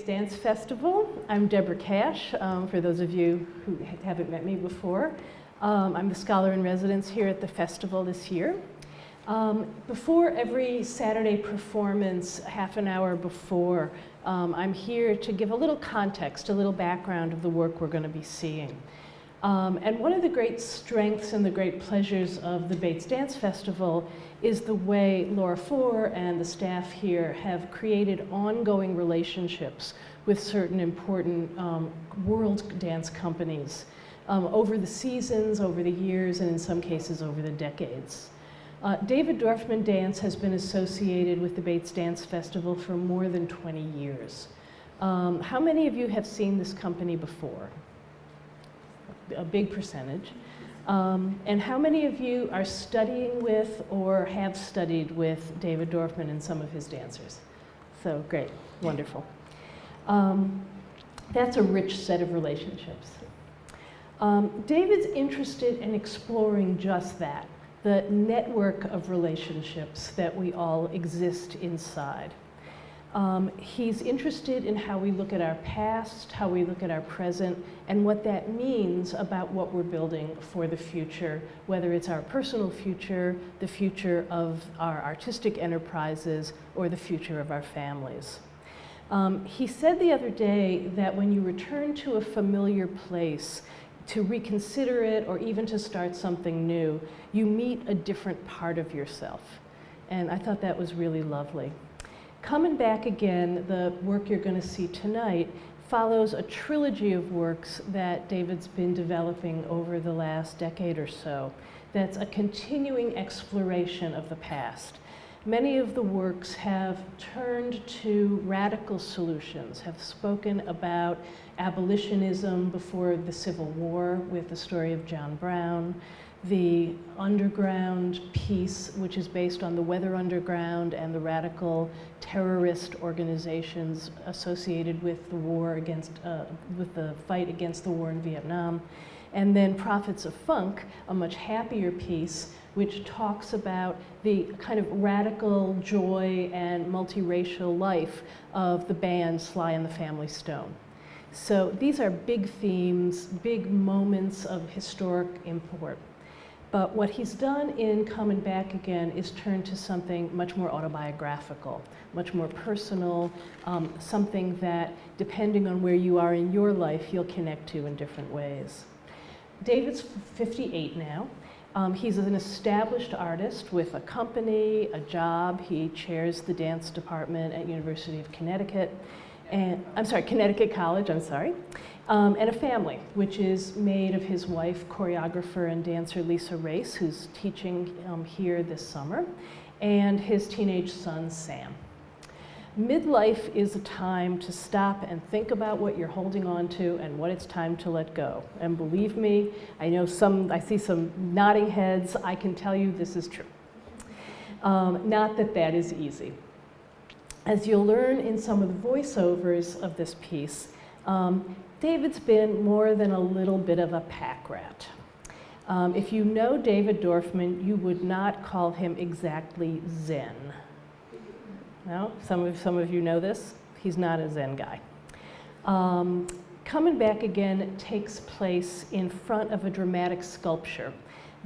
Dance Festival. I'm Debra Cash, for those of you who haven't met me before. I'm the scholar in residence here at the festival this year. Before every Saturday performance, half an hour before, I'm here to give a little context, a little background of the work we're going to be seeing. And one of the great strengths and the great pleasures of the Bates Dance Festival is the way Laura Four and the staff here have created ongoing relationships with certain important world dance companies over the seasons, over the years, and in some cases over the decades. David Dorfman Dance has been associated with the Bates Dance Festival for more than 20 years. How many of you have seen this company before? A big percentage. And how many of you are studying with or have studied with David Dorfman and some of his dancers? So great, wonderful. That's a rich set of relationships. David's interested in exploring just that, the network of relationships that we all exist inside. He's interested in how we look at our past, how we look at our present, and what that means about what we're building for the future, whether it's our personal future, the future of our artistic enterprises, or the future of our families. He said the other day that when you return to a familiar place, to reconsider it or even to start something new, you meet a different part of yourself. And I thought that was really lovely. Coming Back Again, the work you're going to see tonight, follows a trilogy of works that David's been developing over the last decade or so. That's a continuing exploration of the past. Many of the works have turned to radical solutions, have spoken about abolitionism before the Civil War with the story of John Brown, the underground piece, which is based on the Weather Underground and the radical terrorist organizations associated with the war against, with the fight against the war in Vietnam. And then Prophets of Funk, a much happier piece, which talks about the kind of radical joy and multiracial life of the band Sly and the Family Stone. So these are big themes, big moments of historic import. But what he's done in Coming Back Again is turn to something much more autobiographical, much more personal, something that, depending on where you are in your life, you'll connect to in different ways. David's 58 now. He's an established artist with a company, a job. He chairs the dance department at University of Connecticut, and Connecticut College, and a family, which is made of his wife, choreographer and dancer Lisa Race, who's teaching here this summer, and his teenage son, Sam. Midlife is a time to stop and think about what you're holding on to and what it's time to let go. And believe me, I see some nodding heads. I can tell you this is true. Not that that is easy. As you'll learn in some of the voiceovers of this piece, David's been more than a little bit of a pack rat. If you know David Dorfman, you would not call him exactly Zen. No? Some of you know this. He's not a Zen guy. Coming Back Again takes place in front of a dramatic sculpture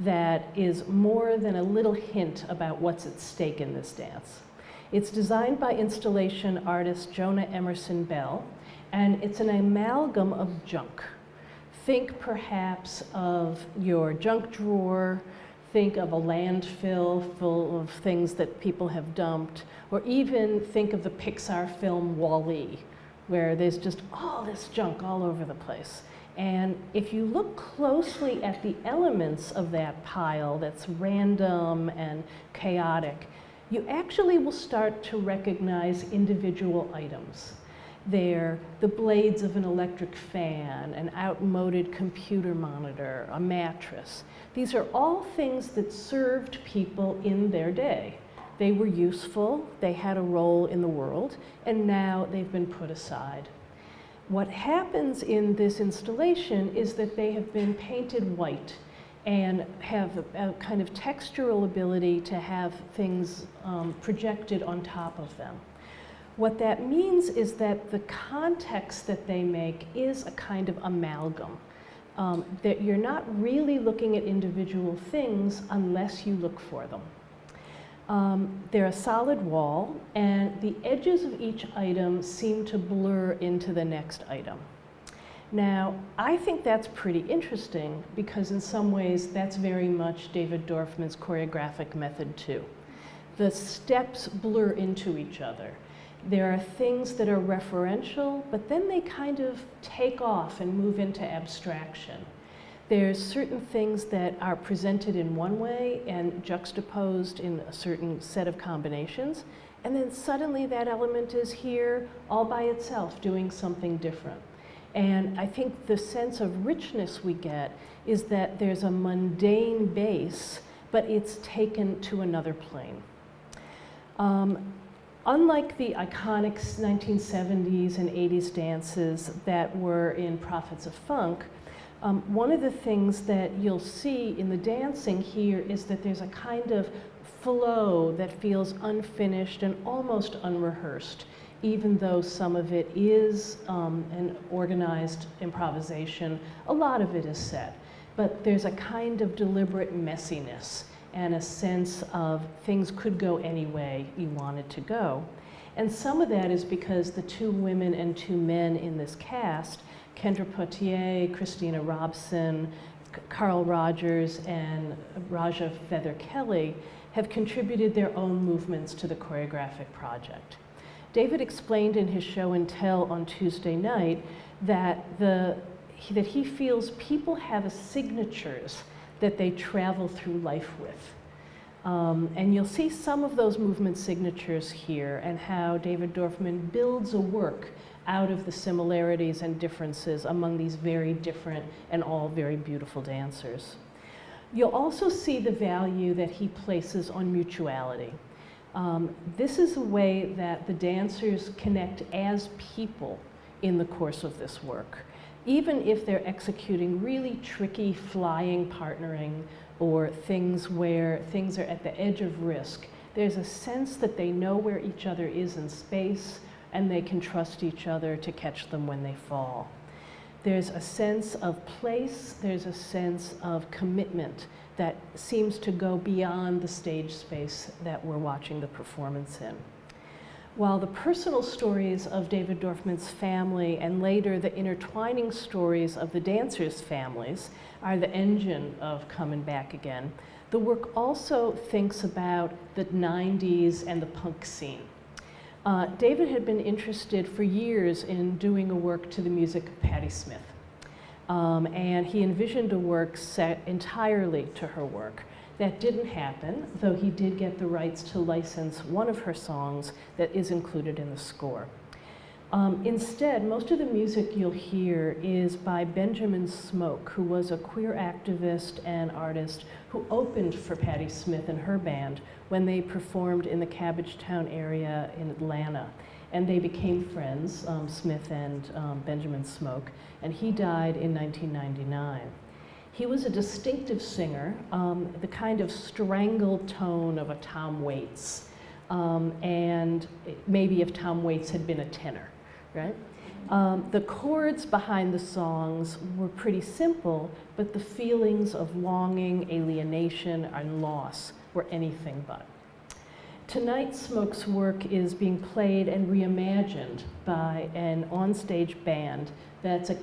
that is more than a little hint about what's at stake in this dance. It's designed by installation artist Jonah Emerson Bell, and it's an amalgam of junk. Think perhaps of your junk drawer, think of a landfill full of things that people have dumped, or even think of the Pixar film Wall-E, where there's just all this junk all over the place. And if you look closely at the elements of that pile that's random and chaotic, you actually will start to recognize individual items. They're the blades of an electric fan, an outmoded computer monitor, a mattress. These are all things that served people in their day. They were useful, they had a role in the world, and now they've been put aside. What happens in this installation is that they have been painted white and have a kind of textural ability to have things projected on top of them. What that means is that the context that they make is a kind of amalgam, that you're not really looking at individual things unless you look for them. They're a solid wall, and the edges of each item seem to blur into the next item. Now, I think that's pretty interesting because in some ways that's very much David Dorfman's choreographic method too. The steps blur into each other. There are things that are referential, but then they kind of take off and move into abstraction. There's certain things that are presented in one way and juxtaposed in a certain set of combinations, and then suddenly that element is here all by itself doing something different. And I think the sense of richness we get is that there's a mundane base, but it's taken to another plane. Unlike the iconic 1970s and 80s dances that were in Prophets of Funk, one of the things that you'll see in the dancing here is that there's a kind of flow that feels unfinished and almost unrehearsed, even though some of it is an organized improvisation. A lot of it is set, but there's a kind of deliberate messiness and a sense of things could go any way you want it to go. And some of that is because the two women and two men in this cast, Kendra Potier, Christina Robson, Carl Rogers, and Raja Feather Kelly, have contributed their own movements to the choreographic project. David explained in his show and tell on Tuesday night that he feels people have signatures that they travel through life with. And you'll see some of those movement signatures here and how David Dorfman builds a work out of the similarities and differences among these very different and all very beautiful dancers. You'll also see the value that he places on mutuality. This is a way that the dancers connect as people in the course of this work. Even if they're executing really tricky flying partnering or things where things are at the edge of risk, there's a sense that they know where each other is in space and they can trust each other to catch them when they fall. There's a sense of place, there's a sense of commitment that seems to go beyond the stage space that we're watching the performance in. While the personal stories of David Dorfman's family and later the intertwining stories of the dancers' families are the engine of Coming Back Again, the work also thinks about the 90s and the punk scene. David had been interested for years in doing a work to the music of Patti Smith. And he envisioned a work set entirely to her work. That didn't happen, though he did get the rights to license one of her songs that is included in the score. Instead, most of the music you'll hear is by Benjamin Smoke, who was a queer activist and artist who opened for Patti Smith and her band when they performed in the Cabbagetown area in Atlanta. And they became friends, Smith and Benjamin Smoke, and he died in 1999. He was a distinctive singer, the kind of strangled tone of a Tom Waits, and maybe if Tom Waits had been a tenor, right? The chords behind the songs were pretty simple, but the feelings of longing, alienation, and loss were anything but. Tonight, Smoke's work is being played and reimagined by an onstage band that's a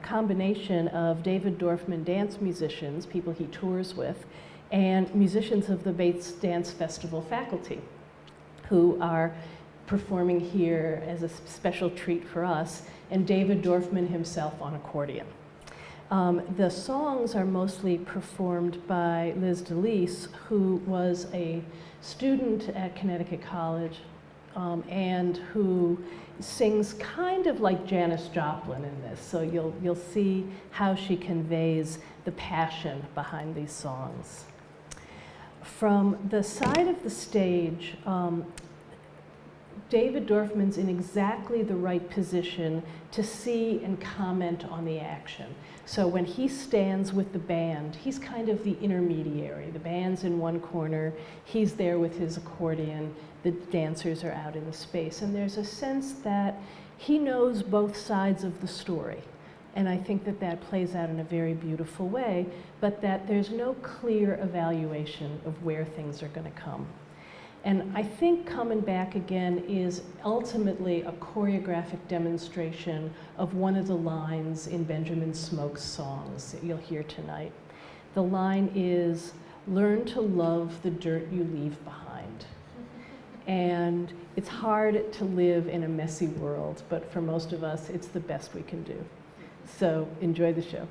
combination of David Dorfman dance musicians, people he tours with, and musicians of the Bates Dance Festival faculty, who are performing here as a special treat for us, and David Dorfman himself on accordion. The songs are mostly performed by Liz DeLise, who was a student at Connecticut College and who sings kind of like Janis Joplin in this. So you'll see how she conveys the passion behind these songs. From the side of the stage, David Dorfman's in exactly the right position to see and comment on the action. So when he stands with the band, he's kind of the intermediary. The band's in one corner, he's there with his accordion, the dancers are out in the space. And there's a sense that he knows both sides of the story. And I think that that plays out in a very beautiful way, but that there's no clear evaluation of where things are going to come. And I think Coming Back Again is ultimately a choreographic demonstration of one of the lines in Benjamin Smoke's songs that you'll hear tonight. The line is, "Learn to love the dirt you leave behind." And it's hard to live in a messy world, but for most of us, it's the best we can do. So enjoy the show.